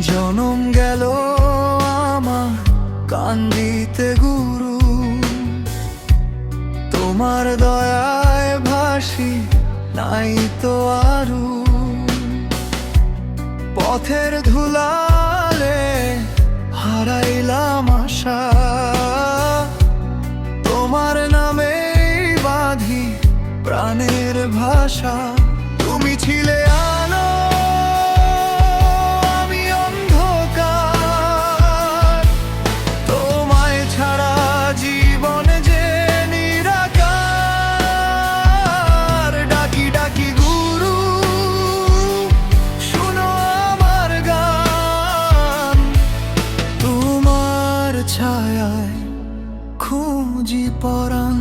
জনম গেল আমার কান্দিতে গুরু, তোমার দয়ায় ভাসি নাই তো আরু। পথের ধুলালে হারাইলাম আশা, তোমার নামে বাঁধি প্রাণের ভাষা। তুমি ছিলে আলো, আমি অন্ধকার, তোমায় ছাড়া জীবন যে নিরাকার। ডাকি ডাকি গুরু, শুনো আমার গান, তোমার ছায়ায় খুঁজি পরাণ।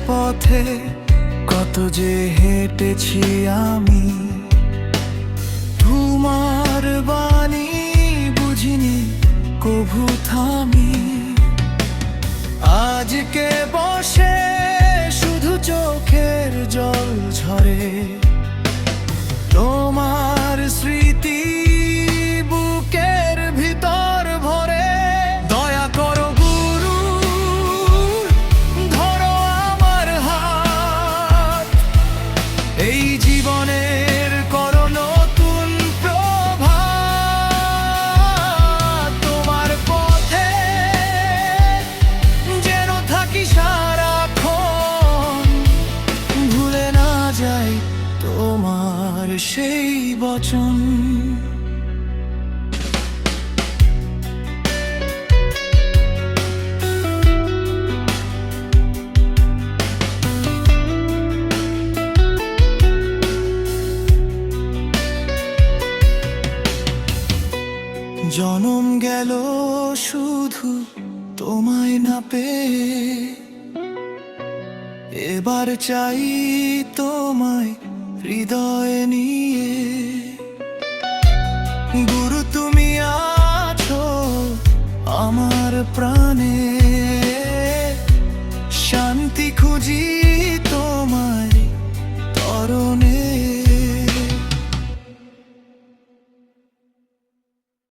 পথে কত যে হেঁটেছি আমি, তোমার বাণী বুঝিনি কভু থামি। আজকে বসে শুধু চোখের জল ঝরে, তোমার স্মৃতি বুকের ভিতর ভরে। দয়া করো গুরু, ধরো আমার হাত, এই জীবনের করো নতুন প্রভাত। তোমার পথে যেন থাকি সারাক্ষণ, ভুলে না যাই তোমার সেই বচন। জনম গেল শুধু তোমায় না পেয়ে, এবার চাই তোমায় হৃদয়ে নিয়ে। গুরু তুমি আছো আমার প্রাণে, শান্তি খুঁজি